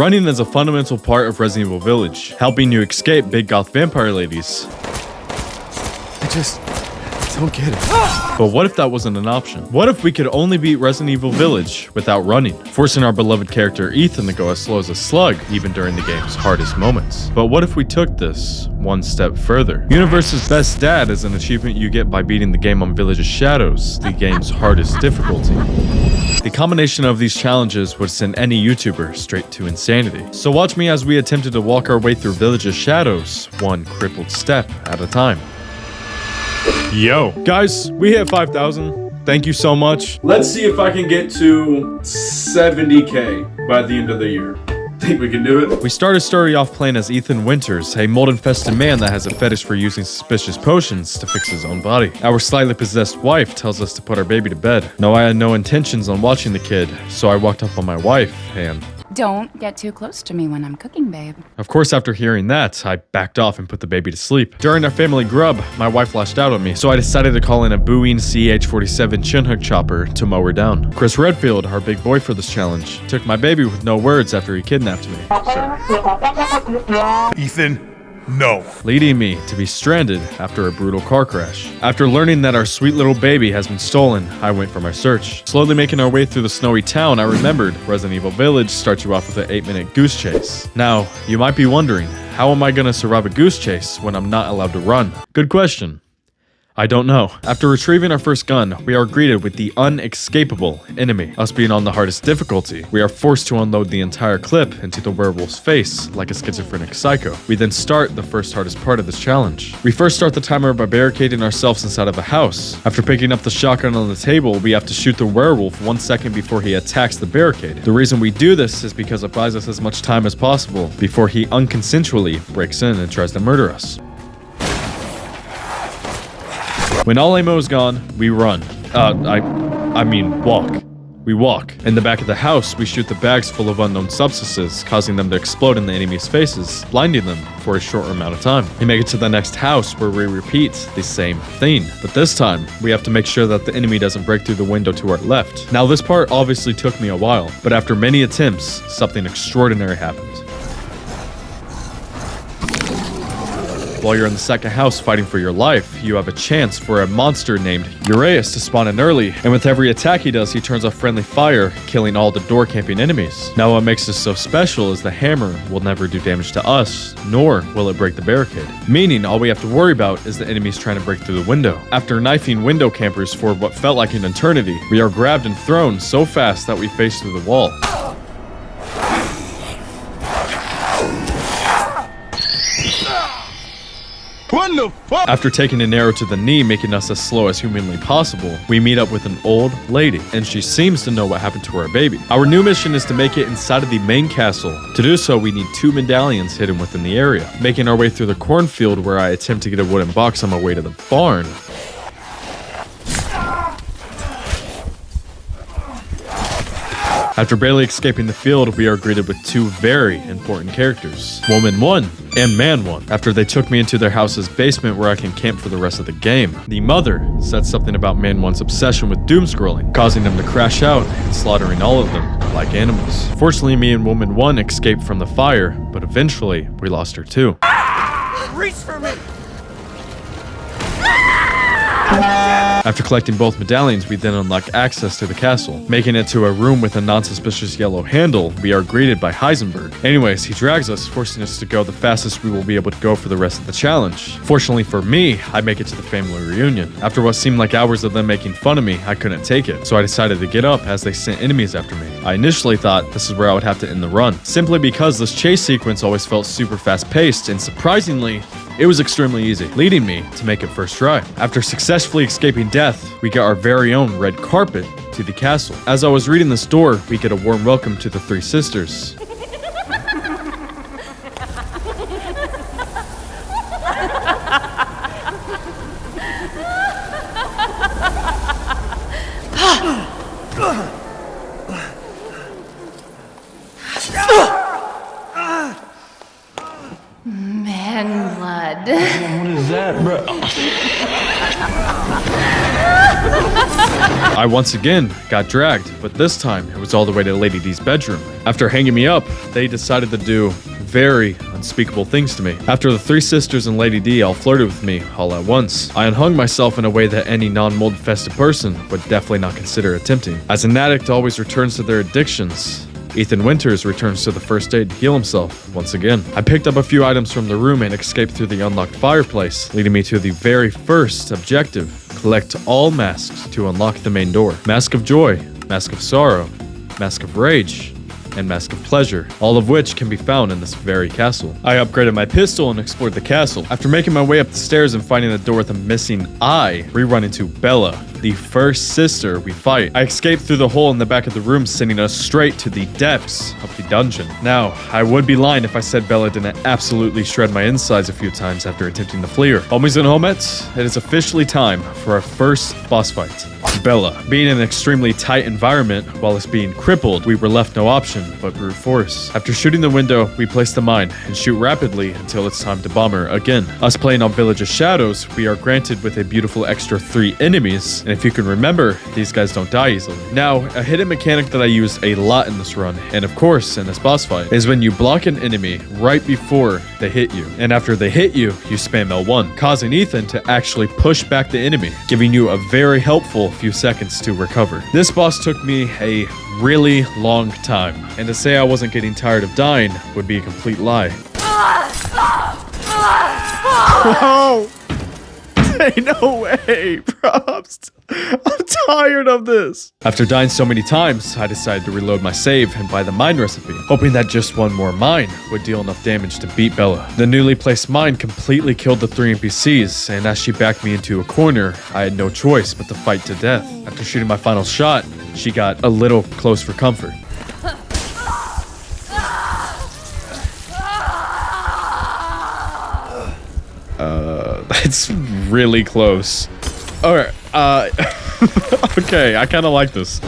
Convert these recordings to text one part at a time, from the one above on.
Running is a fundamental part of Resident Evil Village, helping you escape big goth vampire ladies. I just don't get it. But what if that wasn't an option? What if we could only beat Resident Evil Village without running, forcing our beloved character Ethan to go as slow as a slug even during the game's hardest moments? But what if we took this one step further? Universe's Best Dad is an achievement you get by beating the game on Village's Shadows, the game's hardest difficulty. The combination of these challenges would send any YouTuber straight to insanity. So watch me as we attempted to walk our way through Village's Shadows, one crippled step at a time. Yo, guys, we hit 5,000. Thank you so much. Let's see if I can get to 70K by the end of the year. Think we can do it? We started story off playing as Ethan Winters, a mold-infested man that has a fetish for using suspicious potions to fix his own body. Our slightly possessed wife tells us to put our baby to bed. No, I had no intentions on watching the kid, so I walked up on my wife and... Don't get too close to me when I'm cooking, babe. Of course, after hearing that, I backed off and put the baby to sleep. During our family grub, my wife lashed out on me, so I decided to call in a Boeing CH-47 chinhook chopper to mow her down. Chris Redfield, our big boy for this challenge, took my baby with no words after he kidnapped me. Ethan, no. Leading me to be stranded after a brutal car crash. After learning that our sweet little baby has been stolen, I went for my search. Slowly making our way through the snowy town, I remembered Resident Evil Village starts you off with an 8-minute goose chase. Now, you might be wondering, how am I gonna survive a goose chase when I'm not allowed to run? Good question. I don't know. After retrieving our first gun, we are greeted with the unescapable enemy. Us being on the hardest difficulty, we are forced to unload the entire clip into the werewolf's face like a schizophrenic psycho. We then start the first hardest part of this challenge. We first start the timer by barricading ourselves inside of a house. After picking up the shotgun on the table, we have to shoot the werewolf 1 second before he attacks the barricade. The reason we do this is because it buys us as much time as possible before he unconsensually breaks in and tries to murder us. When all ammo is gone, we run. I mean walk. We walk. In the back of the house, we shoot the bags full of unknown substances, causing them to explode in the enemy's faces, blinding them for a short amount of time. We make it to the next house where we repeat the same thing. But this time, we have to make sure that the enemy doesn't break through the window to our left. Now, this part obviously took me a while, but after many attempts, something extraordinary happened. While you're in the second house fighting for your life, you have a chance for a monster named Uraeus to spawn in early, and with every attack he does, he turns off friendly fire, killing all the door camping enemies. Now what makes this so special is the hammer will never do damage to us, nor will it break the barricade. Meaning all we have to worry about is the enemies trying to break through the window. After knifing window campers for what felt like an eternity, we are grabbed and thrown so fast that we face through the wall. What the fuck? After taking an arrow to the knee, making us as slow as humanly possible, we meet up with an old lady, and she seems to know what happened to our baby. Our new mission is to make it inside of the main castle. To do so, we need 2 medallions hidden within the area. Making our way through the cornfield where I attempt to get a wooden box on my way to the barn. After barely escaping the field, we are greeted with 2 very important characters, Woman 1 and Man 1. After they took me into their house's basement where I can camp for the rest of the game. The mother said something about Man 1's obsession with doom scrolling, causing them to crash out and slaughtering all of them like animals. Fortunately, me and Woman 1 escaped from the fire, but eventually we lost her too. Reach for me! After collecting both medallions, we then unlock access to the castle. Making it to a room with a non-suspicious yellow handle, we are greeted by Heisenberg. Anyways, he drags us, forcing us to go the fastest we will be able to go for the rest of the challenge. Fortunately for me, I make it to the family reunion. After what seemed like hours of them making fun of me, I couldn't take it, so I decided to get up as they sent enemies after me. I initially thought this is where I would have to end the run, simply because this chase sequence always felt super fast-paced, and surprisingly, it was extremely easy, leading me to make it first try. After successfully escaping death, we get our very own red carpet to the castle. As I was reading this door, we get a warm welcome to the 3 sisters. Man blood. What is that, bro? I once again got dragged, but this time it was all the way to Lady D's bedroom. After hanging me up, they decided to do very unspeakable things to me. After the three sisters and Lady D all flirted with me all at once, I unhung myself in a way that any non-mold-infested person would definitely not consider attempting. As an addict always returns to their addictions, Ethan Winters returns to the first aid to heal himself once again. I picked up a few items from the room and escaped through the unlocked fireplace, leading me to the very first objective: collect all masks to unlock the main door. Mask of Joy, Mask of Sorrow, Mask of Rage, and Mask of Pleasure, all of which can be found in this very castle. I upgraded my pistol and explored the castle. After making my way up the stairs and finding the door with a missing eye, we run into Bella, the first sister we fight. I escaped through the hole in the back of the room, sending us straight to the depths of the dungeon. Now, I would be lying if I said Bella didn't absolutely shred my insides a few times after attempting to flee her. Homies and homettes, it is officially time for our first boss fight. Bella. Being in an extremely tight environment, while us being crippled, we were left no option but brute force. After shooting the window, we place the mine and shoot rapidly until it's time to bomb her again. Us playing on Village of Shadows, we are granted with a beautiful extra 3 enemies, and if you can remember, these guys don't die easily. Now, a hidden mechanic that I use a lot in this run, and of course in this boss fight, is when you block an enemy right before they hit you, and after they hit you, you spam L1, causing Ethan to actually push back the enemy, giving you a very helpful few seconds to recover. This boss took me a really long time, and to say I wasn't getting tired of dying would be a complete lie. Oh! Hey, no way, props. I'm tired of this. After dying so many times, I decided to reload my save and buy the mine recipe, hoping that just one more mine would deal enough damage to beat Bella. The newly placed mine completely killed the 3 NPCs, and as she backed me into a corner, I had no choice but to fight to death. After shooting my final shot, she got a little close for comfort. That's really close. Alright, okay, I kind of like this.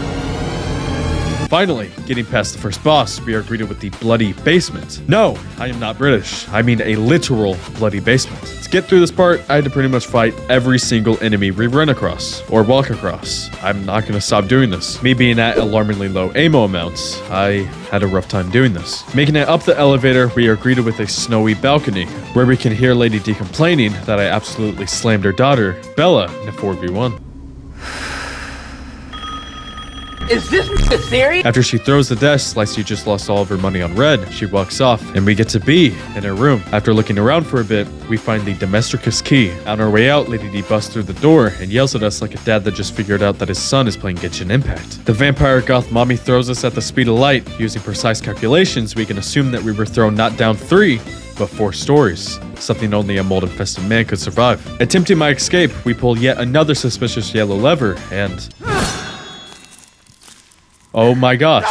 Finally, getting past the first boss, we are greeted with the bloody basement. No, I am not British. I mean a literal bloody basement. To get through this part, I had to pretty much fight every single enemy we run across, or walk across. I'm not going to stop doing this. Me being at alarmingly low ammo amounts, I had a rough time doing this. Making it up the elevator, we are greeted with a snowy balcony, where we can hear Lady D complaining that I absolutely slammed her daughter, Bella, in a 4v1. Is this serious? After she throws the desk like she just lost all of her money on red, she walks off, and we get to be in her room. After looking around for a bit, we find the Domesticus key. On our way out, Lady D busts through the door and yells at us like a dad that just figured out that his son is playing Genshin Impact. The vampire goth mommy throws us at the speed of light. Using precise calculations, we can assume that we were thrown not down 3, but 4 stories. Something only a mold-infested man could survive. Attempting my escape, we pull yet another suspicious yellow lever, and... oh my gosh,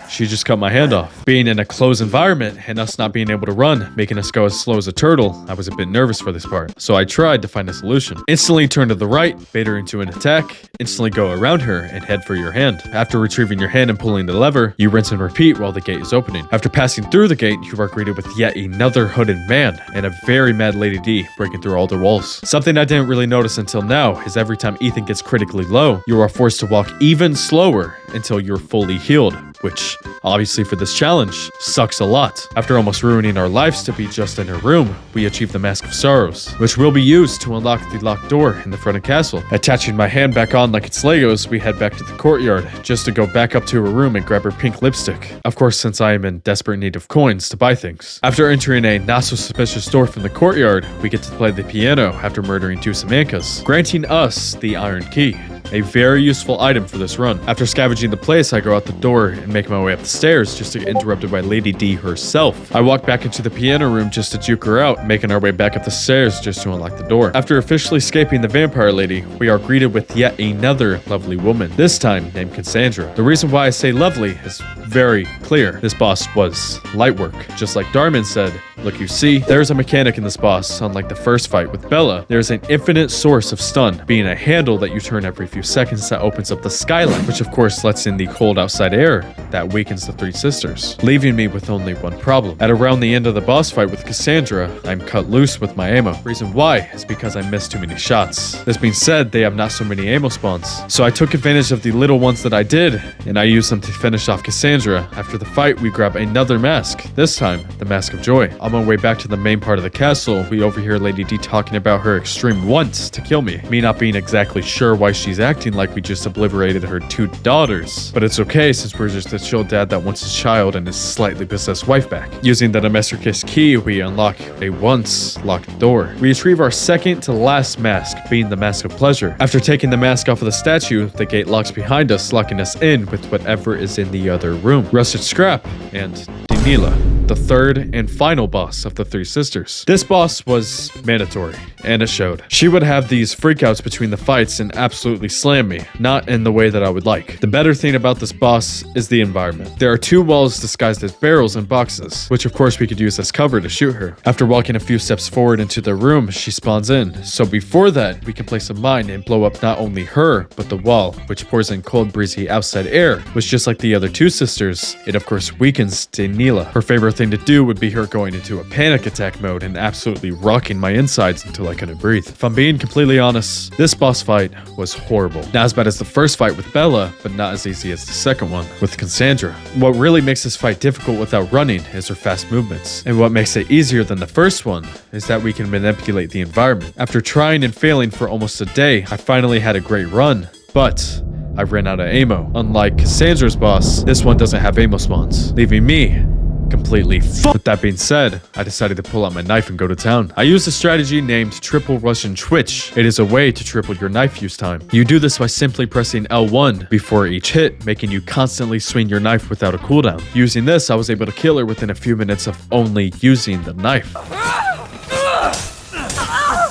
she just cut my hand off. Being in a closed environment and us not being able to run, making us go as slow as a turtle, I was a bit nervous for this part. So I tried to find a solution. Instantly turn to the right, bait her into an attack, instantly go around her and head for your hand. After retrieving your hand and pulling the lever, you rinse and repeat while the gate is opening. After passing through the gate, you are greeted with yet another hooded man and a very mad Lady D breaking through all the walls. Something I didn't really notice until now is every time Ethan gets critically low, you are forced to walk even slower until you're fully healed, which obviously for this challenge sucks a lot. After almost ruining our lives to be just in her room, we achieve the Mask of Sorrows, which will be used to unlock the locked door in the front of the castle. Attaching my hand back on like it's Legos, we head back to the courtyard just to go back up to her room and grab her pink lipstick. Of course, since I am in desperate need of coins to buy things. After entering a not so suspicious door from the courtyard, we get to play the piano after murdering 2 Samancas, granting us the iron key. A very useful item for this run. After scavenging the place, I go out the door and make my way up the stairs just to get interrupted by Lady D herself. I walk back into the piano room just to juke her out, making our way back up the stairs just to unlock the door. After officially escaping the vampire lady, we are greeted with yet another lovely woman, this time named Cassandra. The reason why I say lovely is very clear. This boss was light work. Just like Darman said, look, you see, there's a mechanic in this boss. Unlike the first fight with Bella, there's an infinite source of stun, being a handle that you turn every few few seconds that opens up the skylight, which of course lets in the cold outside air that weakens the three sisters, leaving me with only one problem. At around the end of the boss fight with Cassandra, I'm cut loose with my ammo. Reason why is because I missed too many shots. This being said, they have not so many ammo spawns, so I took advantage of the little ones that I did, and I used them to finish off Cassandra. After the fight, we grab another mask, this time the Mask of Joy. On my way back to the main part of the castle, we overhear Lady D talking about her extreme want to kill me not being exactly sure why she's acting like we just obliterated her 2 daughters. But it's okay, since we're just a chill dad that wants his child and his slightly possessed wife back. Using the Domesticus key, we unlock a once locked door. We retrieve our second to last mask, being the Mask of Pleasure. After taking the mask off of the statue, the gate locks behind us, locking us in with whatever is in the other room. Rusted Scrap and Dinila, the third and final boss of the three sisters. This boss was mandatory, and it showed. She would have these freakouts between the fights and absolutely slam me, not in the way that I would like. The better thing about this boss is the environment. There are 2 walls disguised as barrels and boxes, which of course we could use as cover to shoot her. After walking a few steps forward into the room, she spawns in. So before that, we can place a mine and blow up not only her, but the wall, which pours in cold, breezy outside air, which just like the other 2 sisters, it of course weakens Danila. Her favorite thing to do would be her going into a panic attack mode and absolutely rocking my insides until I couldn't breathe. If I'm being completely honest, this boss fight was horrible. Not as bad as the first fight with Bella, but not as easy as the second one with Cassandra. What really makes this fight difficult without running is her fast movements. And what makes it easier than the first one is that we can manipulate the environment. After trying and failing for almost a day, I finally had a great run, but I ran out of ammo. Unlike Cassandra's boss, this one doesn't have ammo spawns, leaving me completely fucked. With that being said, I decided to pull out my knife and go to town. I used a strategy named Triple Russian Twitch. It is a way to triple your knife use time. You do this by simply pressing L1 before each hit, making you constantly swing your knife without a cooldown. Using this, I was able to kill her within a few minutes of only using the knife.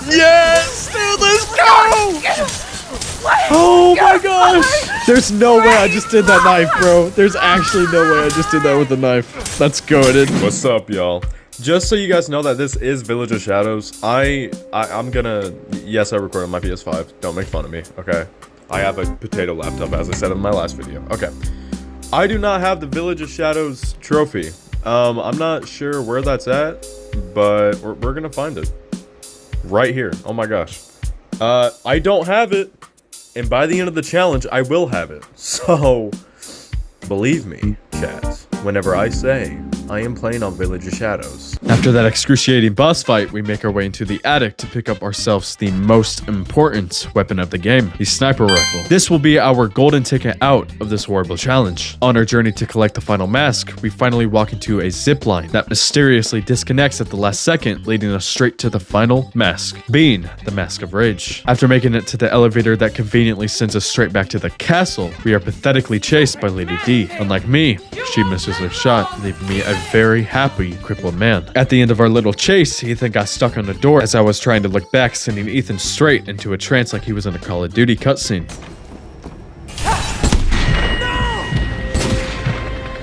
Yes! Dude, let's go! Oh my gosh! There's no way I just did that knife, bro. There's actually no way I just did that with the knife. That's goated. What's up, y'all? Just so you guys know that this is Village of Shadows, I'm gonna... Yes, I record on my PS5. Don't make fun of me, okay? I have a potato laptop, as I said in my last video. Okay. I do not have the Village of Shadows trophy. I'm not sure where that's at, but we're gonna find it. Right here. Oh my gosh. I don't have it. And by the end of the challenge, I will have it. So, believe me, chat, whenever I say I am playing on Village of Shadows. After that excruciating boss fight, we make our way into the attic to pick up ourselves the most important weapon of the game, the sniper rifle. This will be our golden ticket out of this horrible challenge. On our journey to collect the final mask, we finally walk into a zip line that mysteriously disconnects at the last second, leading us straight to the final mask, being the Mask of Rage. After making it to the elevator that conveniently sends us straight back to the castle, we are pathetically chased by Lady D. Unlike me, she misses her shot, leaving me a very happy, crippled man. At the end of our little chase, Ethan got stuck on the door as I was trying to look back, sending Ethan straight into a trance like he was in a Call of Duty cutscene.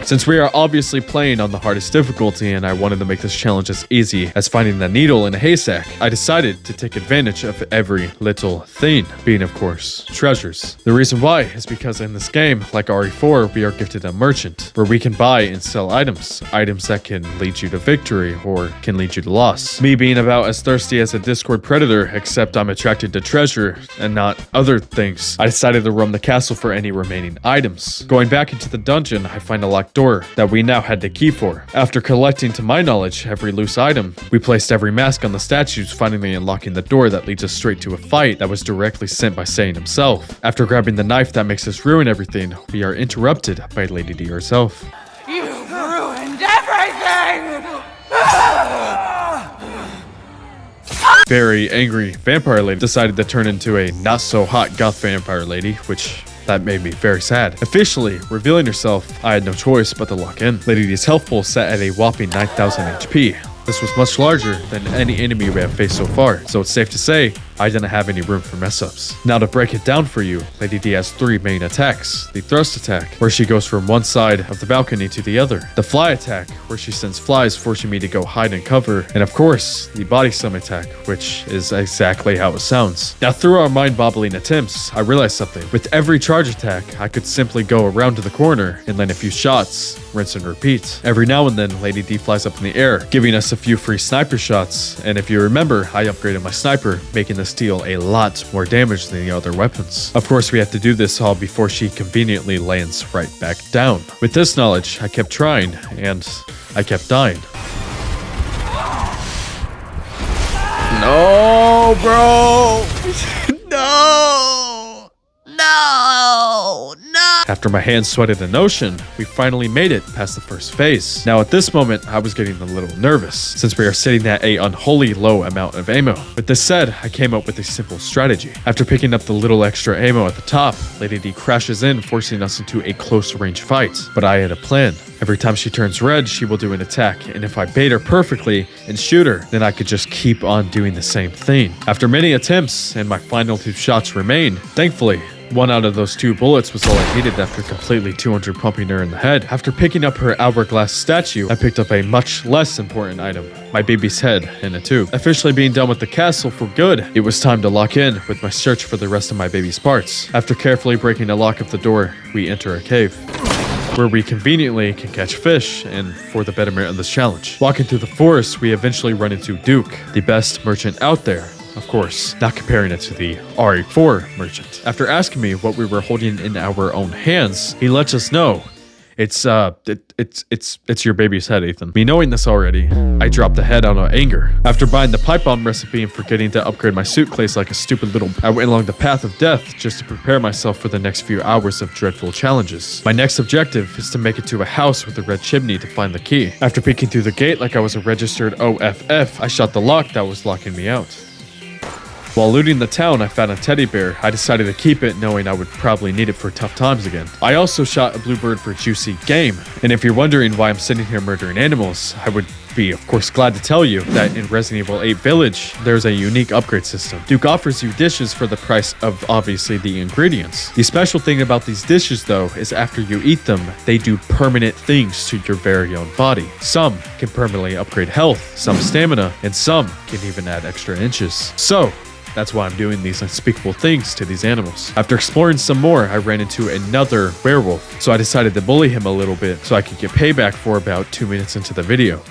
Since we are obviously playing on the hardest difficulty and I wanted to make this challenge as easy as finding the needle in a haystack, I decided to take advantage of every little thing, being of course, treasures. The reason why is because in this game, like RE4, we are gifted a merchant, where we can buy and sell items that can lead you to victory or can lead you to loss. Me being about as thirsty as a Discord predator, except I'm attracted to treasure and not other things, I decided to roam the castle for any remaining items. Going back into the dungeon, I find a locked door that we now had the key for. After collecting, to my knowledge, every loose item, we placed every mask on the statues, finally unlocking the door that leads us straight to a fight that was directly sent by Satan himself. After grabbing the knife that makes us ruin everything, we are interrupted by Lady D herself. You've ruined everything! Very angry vampire lady decided to turn into a not so hot goth vampire lady, which that made me very sad. Officially revealing herself, I had no choice but to lock in. Lady D's health pool set at a whopping 9,000 HP. This was much larger than any enemy we have faced so far, so it's safe to say I didn't have any room for mess-ups. Now to break it down for you, Lady D has 3 main attacks. The thrust attack, where she goes from one side of the balcony to the other. The fly attack, where she sends flies forcing me to go hide and cover. And of course, the body slam attack, which is exactly how it sounds. Now through our mind-boggling attempts, I realized something. With every charge attack, I could simply go around to the corner and land a few shots, rinse and repeat. Every now and then, Lady D flies up in the air, giving us a few free sniper shots. And if you remember, I upgraded my sniper, making this deal a lot more damage than the other weapons. Of course, we have to do this all before she conveniently lands right back down. With this knowledge, I kept trying, and I kept dying. No, bro! No! No! No! After my hands sweated an ocean, we finally made it past the first phase. Now at this moment, I was getting a little nervous, since we are sitting at a unholy low amount of ammo. With this said, I came up with a simple strategy. After picking up the little extra ammo at the top, Lady D crashes in, forcing us into a close range fight. But I had a plan. Every time she turns red, she will do an attack, and if I bait her perfectly and shoot her, then I could just keep on doing the same thing. After many attempts, and my final 2 shots remain, thankfully, 1 out of those 2 bullets was all I needed after completely 200 pumping her in the head. After picking up her hourglass statue, I picked up a much less important item, my baby's head in a tube. Officially being done with the castle for good, it was time to lock in with my search for the rest of my baby's parts. After carefully breaking the lock of the door, we enter a cave, where we conveniently can catch fish and for the betterment of this challenge. Walking through the forest, we eventually run into Duke, the best merchant out there. Of course, not comparing it to the RE4 merchant. After asking me what we were holding in our own hands, he lets us know it's your baby's head, Ethan. Me knowing this already, I dropped the head out of anger. After buying the pipe bomb recipe and forgetting to upgrade my suitcase like a stupid little, I went along the path of death just to prepare myself for the next few hours of dreadful challenges. My next objective is to make it to a house with a red chimney to find the key. After peeking through the gate like I was a registered OFF, I shot the lock that was locking me out. While looting the town, I found a teddy bear. I decided to keep it, knowing I would probably need it for tough times again. I also shot a bluebird for juicy game. And if you're wondering why I'm sitting here murdering animals, I would be, of course, glad to tell you that in Resident Evil 8 Village, there's a unique upgrade system. Duke offers you dishes for the price of, obviously, the ingredients. The special thing about these dishes, though, is after you eat them, they do permanent things to your very own body. Some can permanently upgrade health, some stamina, and some can even add extra inches. So, that's why I'm doing these unspeakable things to these animals. After exploring some more, I ran into another werewolf, so I decided to bully him a little bit so I could get payback for about 2 minutes into the video.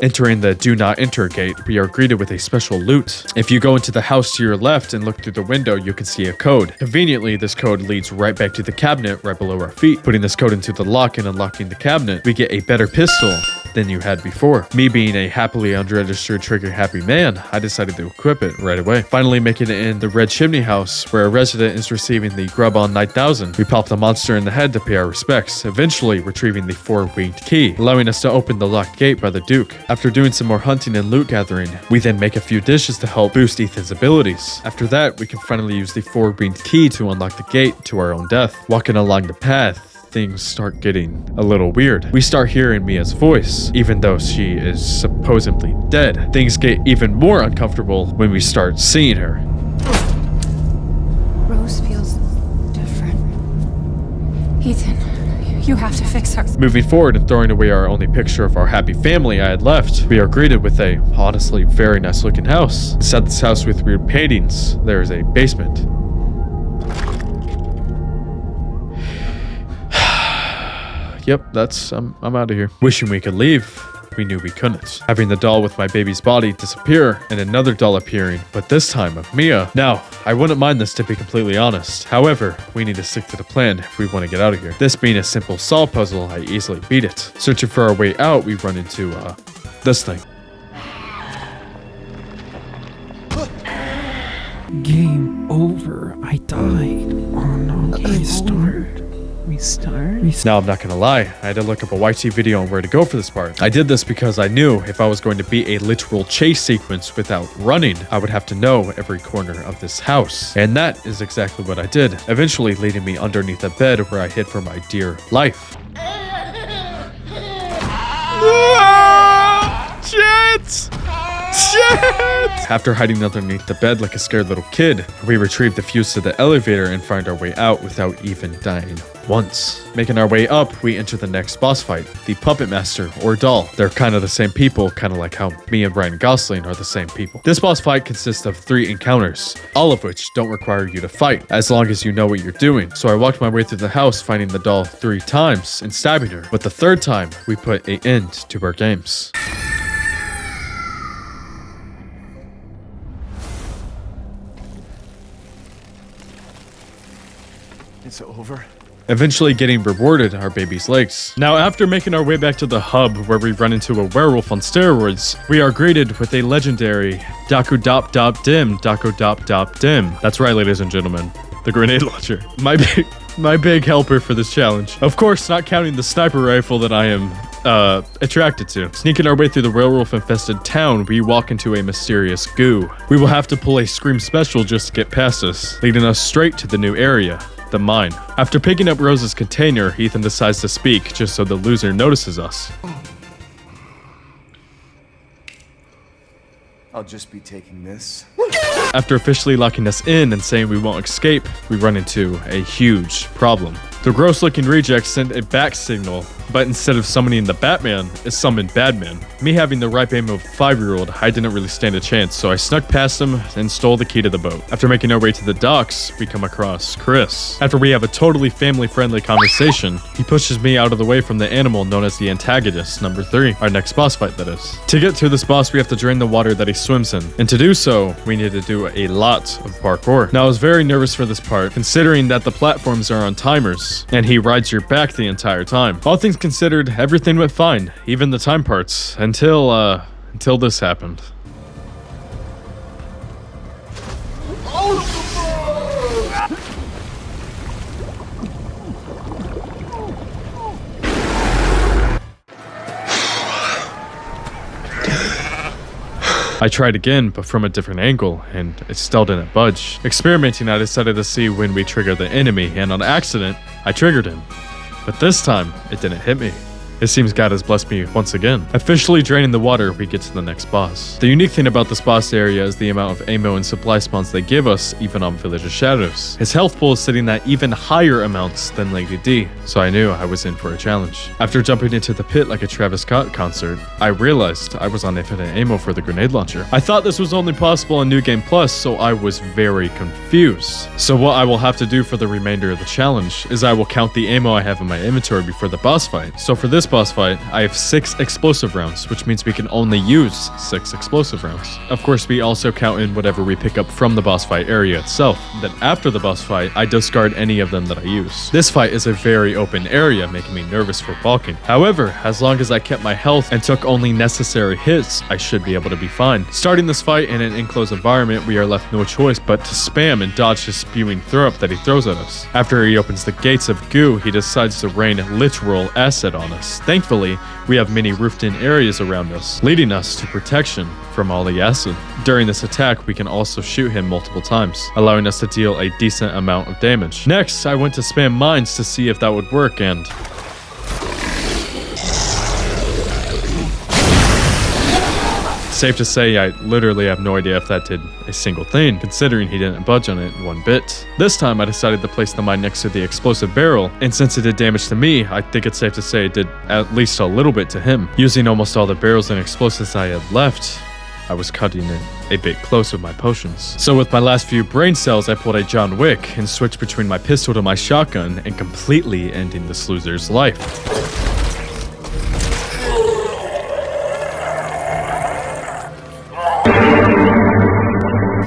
Entering the do not enter gate, we are greeted with a special loot. If you go into the house to your left and look through the window, you can see a code. Conveniently, this code leads right back to the cabinet right below our feet. Putting this code into the lock and unlocking the cabinet, we get a better pistol than you had before. Me being a happily unregistered trigger happy man, I decided to equip it right away. Finally making it in the red chimney house, where a resident is receiving the grub on 9000. We pop the monster in the head to pay our respects, eventually retrieving the 4-winged key, allowing us to open the locked gate by the Duke. After doing some more hunting and loot gathering, we then make a few dishes to help boost Ethan's abilities. After that, we can finally use the 4-winged key to unlock the gate to our own death. Walking along the path, things start getting a little weird. We start hearing Mia's voice, even though she is supposedly dead. Things get even more uncomfortable when we start seeing her. Rose feels different. Ethan, you have to fix her. Moving forward and throwing away our only picture of our happy family I had left, we are greeted with a, honestly, very nice looking house. Inside this house with weird paintings, there is a basement. Yep, that's, I'm out of here. Wishing we could leave, we knew we couldn't. Having the doll with my baby's body disappear and another doll appearing, but this time of Mia. Now, I wouldn't mind this to be completely honest. However, we need to stick to the plan if we want to get out of here. This being a simple solve puzzle, I easily beat it. Searching for our way out, we run into, this thing. Game over. I died. Oh no, restart. Restart. Now, I'm not gonna lie, I had to look up a YT video on where to go for this part. I did this because I knew if I was going to be a literal chase sequence without running, I would have to know every corner of this house. And that is exactly what I did, eventually leading me underneath a bed where I hid for my dear life. Shit! After hiding underneath the bed like a scared little kid, we retrieved the fuse to the elevator and find our way out without even dying once. Making our way up, we enter the next boss fight, the Puppet Master or Doll. They're kind of the same people, kind of like how me and Ryan Gosling are the same people. This boss fight consists of 3 encounters, all of which don't require you to fight, as long as you know what you're doing. So I walked my way through the house, finding the doll 3 times and stabbing her, but the 3rd time, we put an end to our games. It's over. Eventually getting rewarded our baby's legs. Now, after making our way back to the hub where we run into a werewolf on steroids, we are greeted with a legendary Daku Dop Dop Dim, Daku Dop Dop Dim. That's right, ladies and gentlemen, the grenade launcher. My big helper for this challenge. Of course, not counting the sniper rifle that I am attracted to. Sneaking our way through the werewolf-infested town, we walk into a mysterious goo. We will have to pull a scream special just to get past us, leading us straight to the new area, the mine. After picking up Rose's container, Ethan decides to speak just so the loser notices us. I'll just be taking this. After officially locking us in and saying we won't escape, we run into a huge problem. The gross-looking reject sent a back signal, but instead of summoning the Batman, it summoned Badman. Me having the ripe aim of a 5-year-old, I didn't really stand a chance, so I snuck past him and stole the key to the boat. After making our way to the docks, we come across Chris. After we have a totally family-friendly conversation, he pushes me out of the way from the animal known as the antagonist, number 3, our next boss fight, that is. To get to this boss, we have to drain the water that he swims in, and to do so, we need to do a lot of parkour. Now, I was very nervous for this part, considering that the platforms are on timers, and he rides your back the entire time. All things considered, everything went fine, even the time parts, until this happened. I tried again, but from a different angle, and it still didn't budge. Experimenting, I decided to see when we trigger the enemy, and on accident, I triggered him. But this time, it didn't hit me. It seems God has blessed me once again. Officially draining the water, we get to the next boss. The unique thing about this boss area is the amount of ammo and supply spawns they give us, even on Village of Shadows. His health pool is sitting at even higher amounts than Lady D, so I knew I was in for a challenge. After jumping into the pit like a Travis Scott concert, I realized I was on infinite ammo for the grenade launcher. I thought this was only possible in New Game Plus, so I was very confused. So what I will have to do for the remainder of the challenge is I will count the ammo I have in my inventory before the boss fight. So for this boss fight, I have 6 explosive rounds, which means we can only use 6 explosive rounds. Of course, we also count in whatever we pick up from the boss fight area itself. Then after the boss fight, I discard any of them that I use. This fight is a very open area, making me nervous for walking. However, as long as I kept my health and took only necessary hits, I should be able to be fine. Starting this fight in an enclosed environment, we are left no choice but to spam and dodge his spewing throw-up that he throws at us. After he opens the gates of goo, he decides to rain literal acid on us. Thankfully, we have many roofed-in areas around us, leading us to protection from all the acid. During this attack, we can also shoot him multiple times, allowing us to deal a decent amount of damage. Next, I went to spam mines to see if that would work, and safe to say, I literally have no idea if that did a single thing, considering he didn't budge on it one bit. This time, I decided to place the mine next to the explosive barrel, and since it did damage to me, I think it's safe to say it did at least a little bit to him. Using almost all the barrels and explosives I had left, I was cutting it a bit close with my potions. So with my last few brain cells, I pulled a John Wick and switched between my pistol to my shotgun and completely ending this loser's life.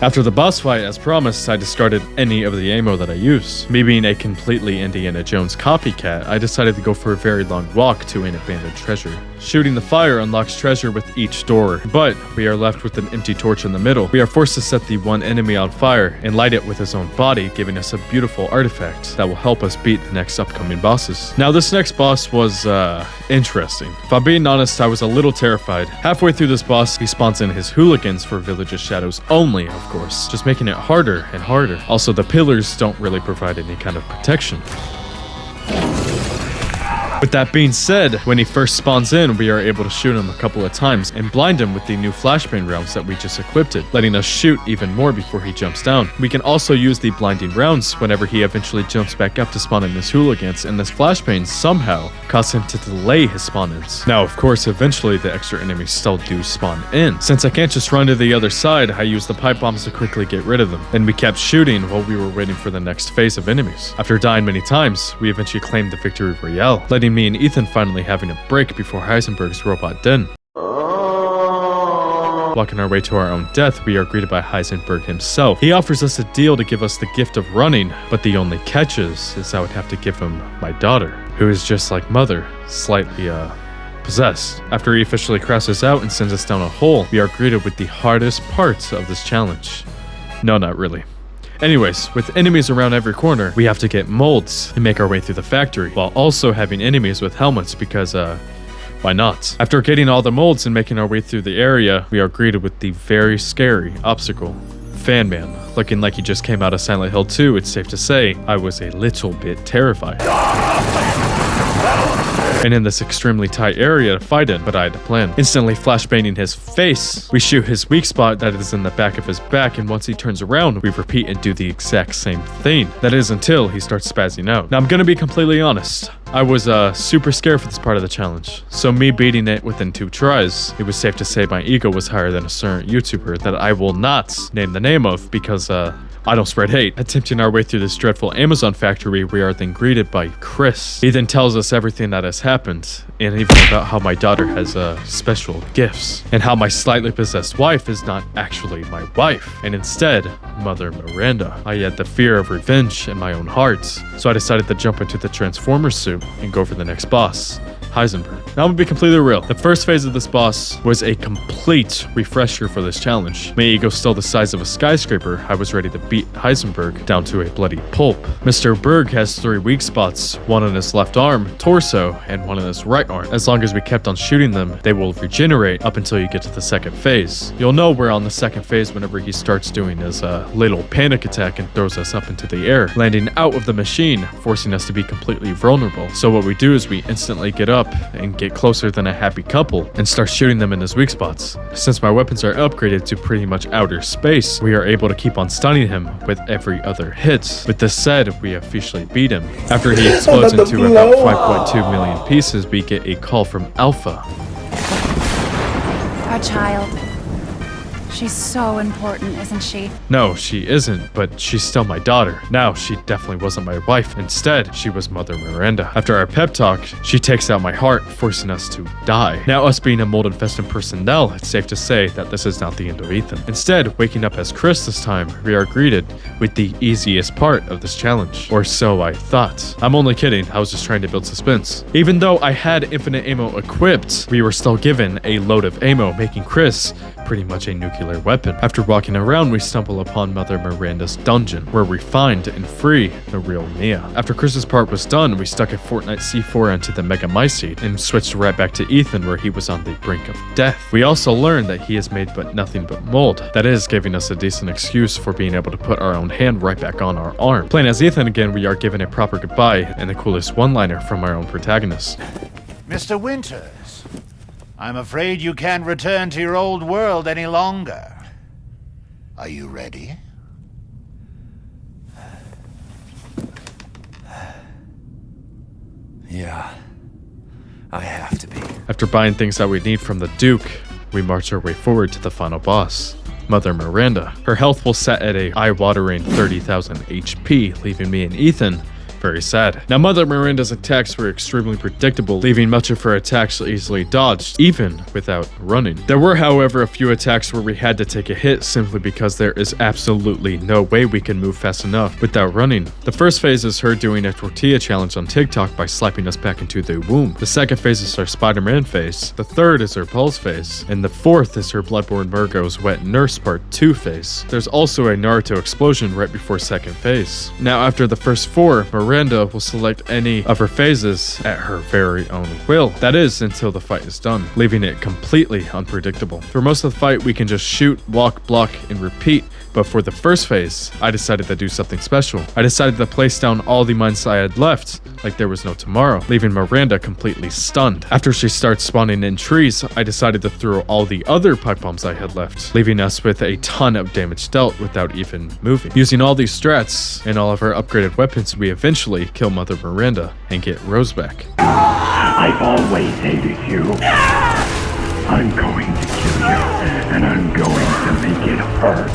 After the boss fight, as promised, I discarded any of the ammo that I used. Me being a completely Indiana Jones copycat, I decided to go for a very long walk to an abandoned treasure. Shooting the fire unlocks treasure with each door, but we are left with an empty torch in the middle. We are forced to set the one enemy on fire and light it with his own body, giving us a beautiful artifact that will help us beat the next upcoming bosses. Now, this next boss was, interesting. If I'm being honest, I was a little terrified. Halfway through this boss, he spawns in his hooligans for Village of Shadows only, of course, just making it harder and harder. Also, the pillars don't really provide any kind of protection. With that being said, when he first spawns in, we are able to shoot him a couple of times and blind him with the new flashbang rounds that we just equipped, letting us shoot even more before he jumps down. We can also use the blinding rounds whenever he eventually jumps back up to spawn in his hooligans, and this flashbang somehow causes him to delay his spawn-ins. Now, of course, eventually the extra enemies still do spawn in. Since I can't just run to the other side, I used the pipe bombs to quickly get rid of them. Then we kept shooting while we were waiting for the next phase of enemies. After dying many times, we eventually claimed the victory royale, letting me and Ethan finally having a break before Heisenberg's robot den. Walking our way to our own death, we are greeted by Heisenberg himself. He offers us a deal to give us the gift of running, but the only catch is I would have to give him my daughter, who is just like Mother, slightly, possessed. After he officially crashes out and sends us down a hole, we are greeted with the hardest parts of this challenge. No, not really. Anyways, with enemies around every corner, we have to get molds and make our way through the factory, while also having enemies with helmets because, why not? After getting all the molds and making our way through the area, we are greeted with the very scary obstacle, Fan Man. Looking like he just came out of Silent Hill 2, it's safe to say I was a little bit terrified. And in this extremely tight area to fight in, but I had a plan. Instantly flashbanging his face, we shoot his weak spot that is in the back of his back, and once he turns around, we repeat and do the exact same thing. That is until he starts spazzing out. Now, I'm gonna be completely honest. I was super scared for this part of the challenge, so me beating it within 2 tries, it was safe to say my ego was higher than a certain YouTuber that I will not name the name of because I don't spread hate. Attempting our way through this dreadful Amazon factory, we are then greeted by Chris. He then tells us everything that has happened, and even about how my daughter has special gifts, and how my slightly possessed wife is not actually my wife, and instead, Mother Miranda. I had the fear of revenge in my own heart, so I decided to jump into the Transformer suit and go for the next boss, Heisenberg. Now, I'm gonna be completely real. The first phase of this boss was a complete refresher for this challenge. My ego still the size of a skyscraper, I was ready to beat Heisenberg down to a bloody pulp. Mr. Berg has 3 weak spots, one on his left arm, torso, and one on his right arm. As long as we kept on shooting them, they will regenerate up until you get to the second phase. You'll know we're on the second phase whenever he starts doing his little panic attack and throws us up into the air, landing out of the machine, forcing us to be completely vulnerable. So what we do is we instantly get up and get closer than a happy couple and start shooting them in his weak spots. Since my weapons are upgraded to pretty much outer space, we are able to keep on stunning him with every other hit. With this said, we officially beat him. After he explodes into about 5.2 million pieces, we get a call from Alpha. Our child. She's so important, isn't she? No, she isn't, but she's still my daughter. Now, she definitely wasn't my wife. Instead, she was Mother Miranda. After our pep talk, she takes out my heart, forcing us to die. Now, us being a mold-infested personnel, it's safe to say that this is not the end of Ethan. Instead, waking up as Chris this time, we are greeted with the easiest part of this challenge. Or so I thought. I'm only kidding, I was just trying to build suspense. Even though I had infinite ammo equipped, we were still given a load of ammo, making Chris pretty much a nuclear weapon. After walking around, we stumble upon Mother Miranda's dungeon, where we find and free the real Mia. After Chris's part was done, we stuck a Fortnite C4 into the Mega Mycete and switched right back to Ethan, where he was on the brink of death. We also learned that he is made but nothing but mold. That is giving us a decent excuse for being able to put our own hand right back on our arm. Playing as Ethan again, we are given a proper goodbye and the coolest one-liner from our own protagonist. Mr. Winters, I'm afraid you can't return to your old world any longer. Are you ready? Yeah, I have to be. After buying things that we need from the Duke, we march our way forward to the final boss, Mother Miranda. Her health will set at a eye-watering 30,000 HP, leaving me and Ethan very sad. Now, Mother Miranda's attacks were extremely predictable, leaving much of her attacks easily dodged, even without running. There were, however, a few attacks where we had to take a hit simply because there is absolutely no way we can move fast enough without running. The first phase is her doing a tortilla challenge on TikTok by slapping us back into the womb. The second phase is her Spider-Man phase. The third is her Pulse phase. And the fourth is her Bloodborne Virgo's Wet Nurse Part 2 phase. There's also a Naruto explosion right before second phase. Now, after the first 4, Miranda will select any of her phases at her very own will. That is, until the fight is done, leaving it completely unpredictable. For most of the fight, we can just shoot, walk, block, and repeat. But for the first phase, I decided to do something special. I decided to place down all the mines I had left, like there was no tomorrow, leaving Miranda completely stunned. After she starts spawning in trees, I decided to throw all the other pipe bombs I had left, leaving us with a ton of damage dealt without even moving. Using all these strats and all of her upgraded weapons, we eventually kill Mother Miranda and get Rose back. I've always hated you. I'm going to kill you, and I'm going to make it hurt.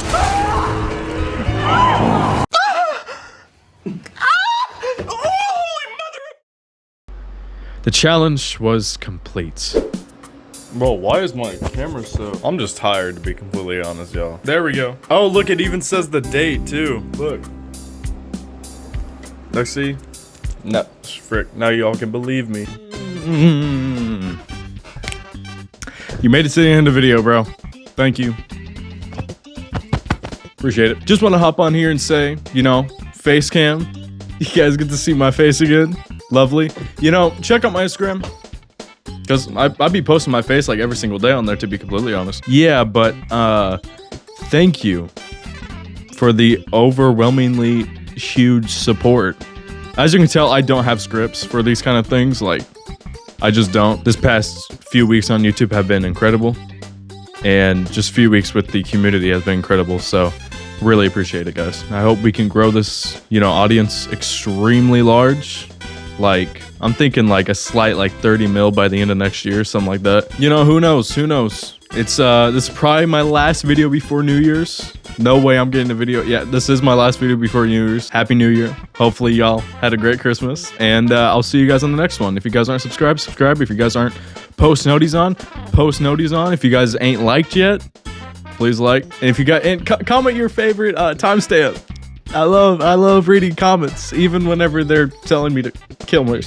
The challenge was complete. Bro, why is my camera so... I'm just tired, to be completely honest, y'all. There we go. Oh, look, it even says the date, too. Look. Let's see. No, frick. Now y'all can believe me. You made it to the end of the video, bro. Thank you. Appreciate it. Just want to hop on here and say, you know, face cam. You guys get to see my face again. Lovely. You know, check out my Instagram. Because I be posting my face like every single day on there, to be completely honest. Yeah, but thank you for the overwhelmingly huge support. As you can tell, I don't have scripts for these kind of things. Like, I just don't. This past few weeks on YouTube have been incredible. And just a few weeks with the community has been incredible. So really appreciate it, guys. I hope we can grow this, you know, audience extremely large. Like, I'm thinking like a slight like 30 mil by the end of next year, something like that. You know, who knows? Who knows? It's this is probably my last video before New Year's. No way I'm getting a video. Yeah, this is my last video before New Year's. Happy New Year. Hopefully y'all had a great Christmas. And I'll see you guys on the next one. If you guys aren't subscribed, subscribe. If you guys aren't post noties on, post noties on. If you guys ain't liked yet, please like. And if you got, and comment your favorite timestamp. I love reading comments, even whenever they're telling me to kill myself.